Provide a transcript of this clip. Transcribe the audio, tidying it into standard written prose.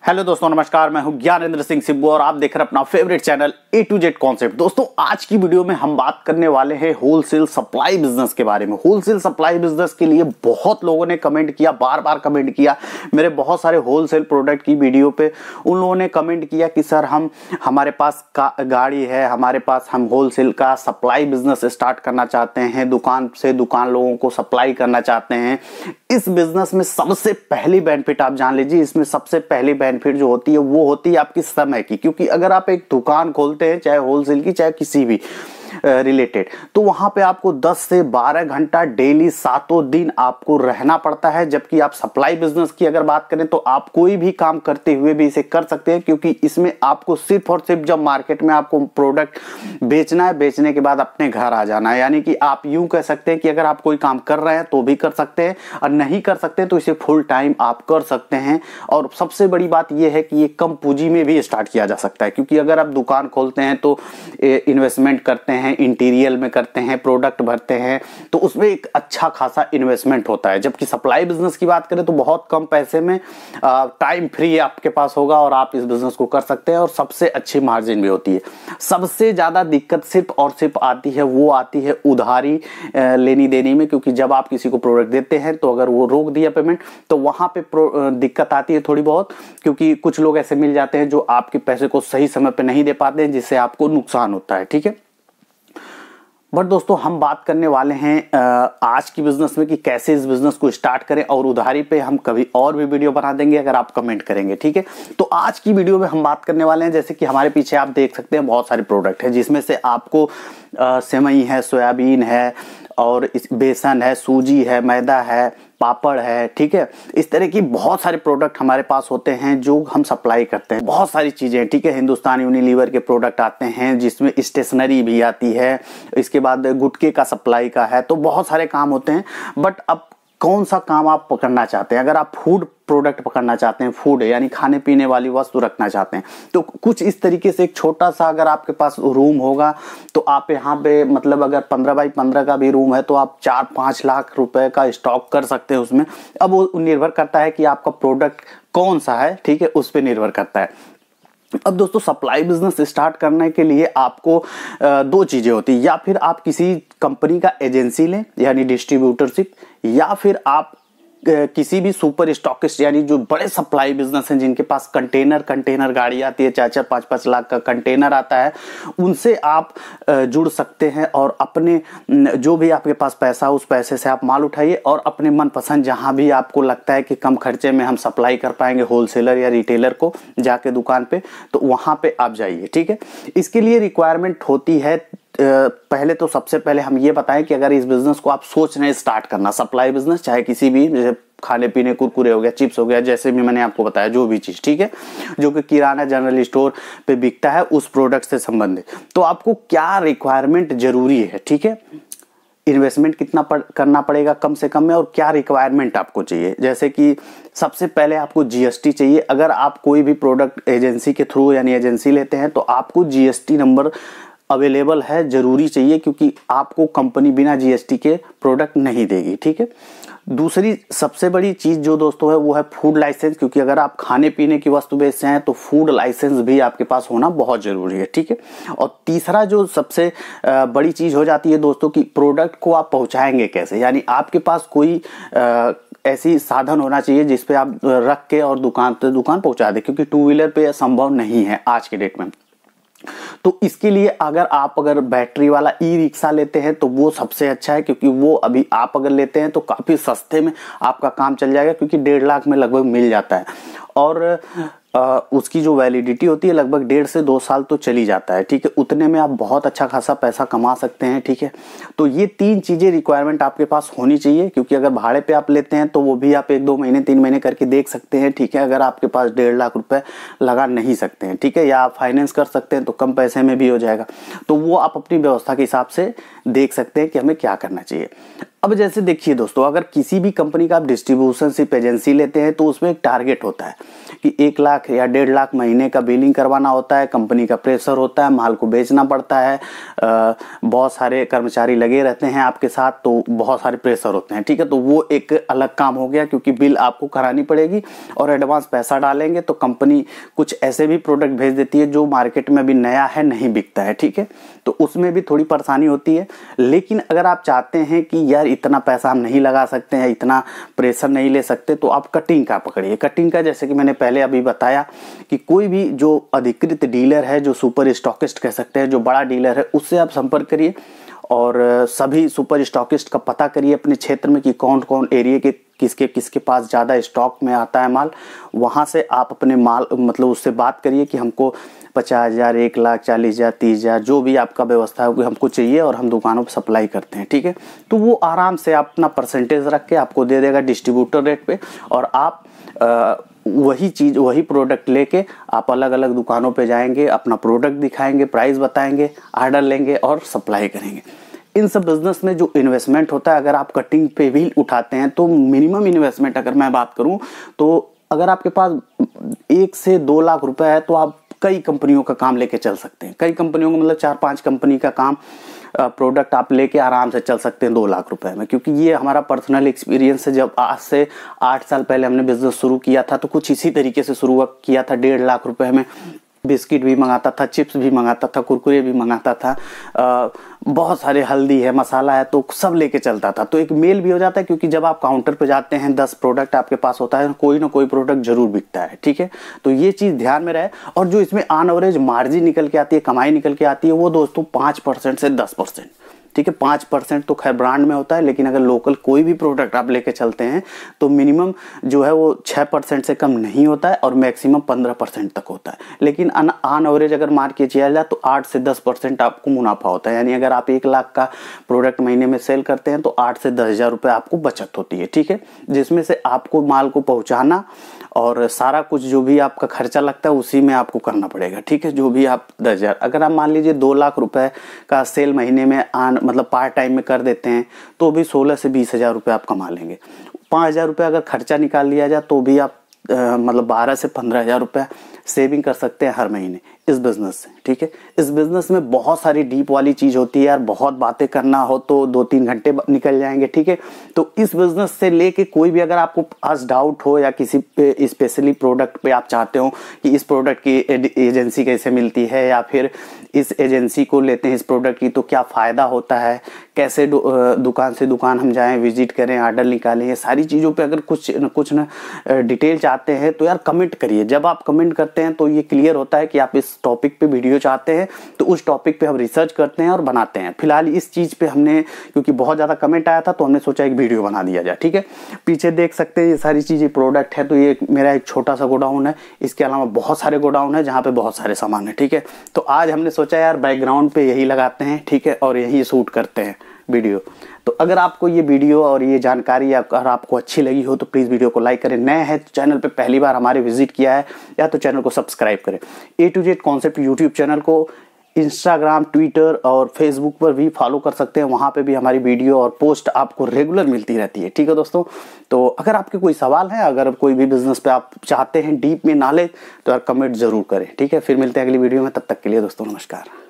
Hello दोस्तों, नमस्कार। मैं हूं ज्ञानेंद्र सिंह सिब्बू और आप देख रहे हैं अपना favourite channel A to Z concept. दोस्तों, आज की वीडियो में हम बात करने वाले हैं होलसेल सप्लाई बिजनेस के बारे में। होलसेल सप्लाई बिजनेस के लिए बहुत लोगों ने कमेंट किया, बार बार कमेंट किया। मेरे बहुत सारे होलसेल प्रोडक्ट की वीडियो पे उन लोगों ने कमेंट किया कि सर हमारे पास गाड़ी है, हमारे पास हम होलसेल का सप्लाई बिजनेस स्टार्ट करना चाहते हैं, दुकान से दुकान लोगों को सप्लाई करना चाहते हैं। इस बिजनेस में सबसे पहली बेनिफिट आप जान लीजिए, इसमें सबसे पहली बेनिफिट जो होती है वो होती है आपकी समय की। क्योंकि अगर आप एक दुकान खोलते हैं, चाहे होलसेल की चाहे किसी भी रिलेटेड, तो वहां पे आपको 10 से 12 घंटा डेली सातों दिन आपको रहना पड़ता है। जबकि आप सप्लाई बिजनेस की अगर बात करें तो आप कोई भी काम करते हुए भी इसे कर सकते हैं, क्योंकि इसमें आपको सिर्फ और सिर्फ जब मार्केट में आपको प्रोडक्ट बेचना है, बेचने के बाद अपने घर आ जाना है। यानी कि आप यूं कह सकते हैं कि अगर आप कोई काम कर रहे हैं तो भी कर सकते हैं, और नहीं कर सकते तो इसे फुल टाइम आप कर सकते हैं। और सबसे बड़ी बात यह है कि ये कम पूंजी में भी स्टार्ट किया जा सकता है, क्योंकि अगर आप दुकान खोलते हैं तो इन्वेस्टमेंट करते हैं, इंटीरियर में करते हैं, प्रोडक्ट भरते हैं, तो उसमें एक अच्छा खासा इन्वेस्टमेंट होता है। जबकि सप्लाई बिजनेस की बात करें तो बहुत कम पैसे में टाइम फ्री आपके पास होगा और आप इस बिजनेस को कर सकते हैं, और सबसे अच्छी मार्जिन भी होती है। सबसे ज्यादा दिक्कत सिर्फ और सिर्फ आती है उधारी लेनी देनी में, क्योंकि जब आप किसी को प्रोडक्ट देते हैं तो अगर वो रोक दिया पेमेंट तो वहां पे दिक्कत आती है थोड़ी बहुत, क्योंकि कुछ लोग ऐसे मिल जाते हैं जो आपके पैसे को सही समय पे नहीं दे पाते हैं, जिससे आपको नुकसान होता है। ठीक है, बट दोस्तों हम बात करने वाले हैं आज की बिजनेस में कि कैसे इस बिजनेस को स्टार्ट करें, और उधारी पे हम कभी और भी वीडियो बना देंगे अगर आप कमेंट करेंगे। ठीक है, तो आज की वीडियो में हम बात करने वाले हैं, जैसे कि हमारे पीछे आप देख सकते हैं बहुत सारे प्रोडक्ट हैं, जिसमें से आपको सेवई है, सोयाबीन है, और बेसन है, सूजी है, मैदा है, पापड़ है। ठीक है, इस तरह की बहुत सारे प्रोडक्ट हमारे पास होते हैं जो हम सप्लाई करते हैं। बहुत सारी चीजें, ठीक है, हिंदुस्तान यूनिलीवर के प्रोडक्ट आते हैं, जिसमें स्टेशनरी भी आती है, इसके बाद गुटखे का सप्लाई का है, तो बहुत सारे काम होते हैं। बट अब कौन सा काम आप पकड़ना चाहते हैं? अगर आप फूड प्रोडक्ट पकड़ना चाहते हैं, फूड यानी खाने पीने वाली वस्तु रखना चाहते हैं, तो कुछ इस तरीके से एक छोटा सा अगर आपके पास रूम होगा तो आप यहाँ पे मतलब अगर 15 बाई 15 का भी रूम है तो आप 4-5 लाख रुपए का स्टॉक कर सकते हैं उसमें। अब वो निर्भर करता है कि आपका प्रोडक्ट कौन सा है, ठीक है, उस पर निर्भर करता है। अब दोस्तों, सप्लाई बिजनेस स्टार्ट करने के लिए आपको दो चीजें होती है, या फिर आप किसी कंपनी का एजेंसी लें यानी डिस्ट्रीब्यूटरशिप, या फिर आप किसी भी सुपर स्टॉकिस्ट यानी जो बड़े सप्लाई बिजनेस हैं, जिनके पास कंटेनर गाड़ी आती है, 4-4, 5-5 लाख का कंटेनर आता है, उनसे आप जुड़ सकते हैं। और अपने जो भी आपके पास पैसा, उस पैसे से आप माल उठाइए और अपने मनपसंद जहां भी आपको लगता है कि कम खर्चे में हम सप्लाई कर पाएंगे होलसेलर या रिटेलर को जाके दुकान पे, तो वहां पे आप जाइए। ठीक है, इसके लिए रिक्वायरमेंट होती है, पहले तो सबसे पहले हम ये बताएं कि अगर इस बिजनेस को आप सोच रहे हैं स्टार्ट करना, सप्लाई बिजनेस, चाहे किसी भी, जैसे खाने पीने, कुरकुरे हो गया, चिप्स हो गया, जैसे भी मैंने आपको बताया, जो भी चीज, ठीक है, जो कि किराना जनरल स्टोर पे बिकता है, उस प्रोडक्ट से संबंधित, तो आपको क्या रिक्वायरमेंट जरूरी है, ठीक है, इन्वेस्टमेंट कितना करना पड़ेगा कम से कम में, और क्या रिक्वायरमेंट आपको चाहिए। जैसे कि सबसे पहले आपको जीएसटी चाहिए। अगर आप कोई भी प्रोडक्ट एजेंसी के थ्रू यानी एजेंसी लेते हैं तो आपको जीएसटी नंबर अवेलेबल है, जरूरी चाहिए, क्योंकि आपको कंपनी बिना जीएसटी के प्रोडक्ट नहीं देगी। ठीक है, दूसरी सबसे बड़ी चीज जो दोस्तों है वो है फूड लाइसेंस, क्योंकि अगर आप खाने पीने की वस्तु बेचते हैं तो फूड लाइसेंस भी आपके पास होना बहुत जरूरी है। ठीक है, और तीसरा जो सबसे बड़ी चीज हो जाती है दोस्तों की प्रोडक्ट को आप पहुंचाएंगे कैसे, यानी आपके पास कोई ऐसी साधन होना चाहिए जिसपे आप रख के और दुकान से दुकान पहुंचा दे, क्योंकि 2 व्हीलर पे संभव नहीं है आज के डेट में। तो इसके लिए अगर बैटरी वाला ई रिक्शा लेते हैं तो वो सबसे अच्छा है, क्योंकि वो अभी आप अगर लेते हैं तो काफी सस्ते में आपका काम चल जाएगा, क्योंकि 1.5 लाख में लगभग मिल जाता है, और उसकी जो वैलिडिटी होती है लगभग 1.5 से 2 साल तो चली जाता है। ठीक है, उतने में आप बहुत अच्छा खासा पैसा कमा सकते हैं। ठीक है, तो ये 3 चीजें रिक्वायरमेंट आपके पास होनी चाहिए, क्योंकि अगर भाड़े पे आप लेते हैं तो वो भी आप 1-2 महीने 3 महीने करके देख सकते हैं। ठीक है, अगर आपके पास 1.5 लाख रुपए लगा नहीं सकते हैं, ठीक है, या आप फाइनेंस कर सकते हैं तो कम पैसे में भी हो जाएगा, तो वो आप अपनी व्यवस्था के हिसाब से देख सकते हैं कि हमें क्या करना चाहिए। अब जैसे देखिए दोस्तों, अगर किसी भी कंपनी का आप डिस्ट्रीब्यूशनशिप एजेंसी लेते हैं तो उसमें एक टारगेट होता है कि 1 लाख या 1.5 लाख महीने का बिलिंग करवाना होता है। कंपनी का प्रेशर होता है, माल को बेचना पड़ता है, बहुत सारे कर्मचारी लगे रहते हैं आपके साथ, तो बहुत सारे प्रेशर होते हैं, ठीक है। तो वो एक अलग काम हो गया, क्योंकि बिल आपको करानी पड़ेगी और एडवांस पैसा डालेंगे तो कंपनी कुछ ऐसे भी प्रोडक्ट भेज देती है जो मार्केट में अभी नया है, नहीं बिकता है, ठीक है। तो उसमें भी थोड़ी परेशानी होती है। लेकिन अगर आप चाहते हैं कि यार इतना पैसा हम नहीं लगा सकते हैं, इतना प्रेशर नहीं ले सकते, तो आप कटिंग का पकड़िए। कटिंग का जैसे कि मैंने पहले अभी बताया कि कोई भी जो अधिकृत डीलर है, जो सुपर स्टॉकिस्ट कह सकते हैं, जो बड़ा डीलर है, उससे आप संपर्क करिए और सभी सुपर स्टॉकिस्ट का पता करिए अपने क्षेत्र में कि कौन कौन एरिया के किसके किसके पास ज़्यादा स्टॉक में आता है माल। वहाँ से आप अपने माल मतलब उससे बात करिए कि हमको 50,000, 1 लाख, 40,000, 30,000 जो भी आपका व्यवस्था है हमको चाहिए और हम दुकानों पर सप्लाई करते हैं, ठीक है। तो वो आराम से अपना परसेंटेज रख के आपको दे देगा डिस्ट्रीब्यूटर रेट पे, और आप वही चीज़ वही प्रोडक्ट लेके आप अलग अलग दुकानों पे जाएंगे, अपना प्रोडक्ट दिखाएंगे, प्राइस बताएंगे, ऑर्डर लेंगे और सप्लाई करेंगे। इन सब बिजनेस में जो इन्वेस्टमेंट होता है, अगर आप कटिंग पे भी उठाते हैं तो मिनिमम इन्वेस्टमेंट अगर मैं बात करूं तो अगर आपके पास 1 से 2 लाख रुपए है तो आप कई कंपनियों का काम लेके चल सकते हैं। कई कंपनियों का मतलब 4-5 कंपनी का काम प्रोडक्ट आप लेके आराम से चल सकते हैं 2 लाख रुपए में, क्योंकि ये हमारा पर्सनल एक्सपीरियंस है। जब आज से 8 साल पहले हमने बिजनेस शुरू किया था तो कुछ इसी तरीके से शुरू किया था। 1.5 लाख रुपए में बिस्किट भी मंगाता था, चिप्स भी मंगाता था, कुरकुरे भी मंगाता था, बहुत सारे हल्दी है, मसाला है, तो सब लेके चलता था। तो एक मेल भी हो जाता है, क्योंकि जब आप काउंटर पे जाते हैं 10 प्रोडक्ट आपके पास होता है, कोई ना कोई प्रोडक्ट जरूर बिकता है, ठीक है। तो ये चीज़ ध्यान में रहे। और जो इसमें ऑन एवरेज मार्जिन निकल के आती है, कमाई निकल के आती है, वो दोस्तों 5% से 10%, ठीक है। 5% तो खैर ब्रांड में होता है, लेकिन अगर लोकल कोई भी प्रोडक्ट आप लेके चलते हैं तो मिनिमम जो है वो 6% से कम नहीं होता है और मैक्सिमम 15% तक होता है। लेकिन ऑन एवरेज अगर मार के चला जाए तो 8 से 10% आपको मुनाफा होता है। यानी अगर आप 1 लाख का प्रोडक्ट महीने में सेल करते हैं तो 8 से 10,000 रुपये आपको बचत होती है, ठीक है। जिसमें से आपको माल को पहुँचाना और सारा कुछ जो भी आपका खर्चा लगता है उसी में आपको करना पड़ेगा, ठीक है। जो भी आप 10,000, अगर आप मान लीजिए 2 लाख रुपए का सेल महीने में मतलब पार्ट टाइम में कर देते हैं तो भी 16 से 20,000 रुपये आप कमा लेंगे। 5,000 रुपये अगर खर्चा निकाल लिया जाए तो भी आप मतलब 12 से 15,000 रुपये सेविंग कर सकते हैं हर महीने इस बिज़नेस से, ठीक है। इस बिज़नेस में बहुत सारी डीप वाली चीज़ होती है यार, बहुत बातें करना हो तो 2-3 घंटे निकल जाएंगे, ठीक है। तो इस बिज़नेस से लेके कोई भी अगर आपको आज डाउट हो या किसी पे स्पेशली प्रोडक्ट पे आप चाहते हो कि इस प्रोडक्ट की एजेंसी कैसे मिलती है, या फिर इस एजेंसी को लेते हैं इस प्रोडक्ट की तो क्या फ़ायदा होता है, कैसे दुकान से दुकान हम जाएँ, विजिट करें, ऑर्डर निकालें, ये सारी चीज़ों पर अगर कुछ न डिटेल चाहते हैं तो यार कमेंट करिए। जब आप कमेंट करते हैं तो ये क्लियर होता है कि आप इस टॉपिक पे वीडियो चाहते हैं, तो उस टॉपिक पे हम रिसर्च करते हैं और बनाते हैं। फिलहाल इस चीज़ पे हमने, क्योंकि बहुत ज़्यादा कमेंट आया था तो हमने सोचा एक वीडियो बना दिया जाए, ठीक है। पीछे देख सकते हैं ये सारी चीज़ें प्रोडक्ट है, तो ये मेरा एक छोटा सा गोडाउन है। इसके अलावा बहुत सारे गोडाउन है जहाँ पे बहुत सारे सामान है, ठीक है। तो आज हमने सोचा यार बैकग्राउंड पे यही लगाते हैं, ठीक है, और यही शूट करते हैं वीडियो। तो अगर आपको ये वीडियो और ये जानकारी अगर आपको अच्छी लगी हो तो प्लीज़ वीडियो को लाइक करें। नए हैं तो चैनल पे पहली बार हमारे विजिट किया है या तो चैनल को सब्सक्राइब करें। A to Z concept YouTube channel को इंस्टाग्राम, ट्विटर और फेसबुक पर भी फॉलो कर सकते हैं। वहाँ पे भी हमारी वीडियो और पोस्ट आपको रेगुलर मिलती रहती है, ठीक है दोस्तों। तो अगर आपके कोई सवाल है, अगर कोई भी बिजनेस पे आप चाहते हैं डीप में नॉलेज, तो यार कमेंट जरूर करें, ठीक है। फिर मिलते हैं अगली वीडियो में, तब तक के लिए दोस्तों नमस्कार।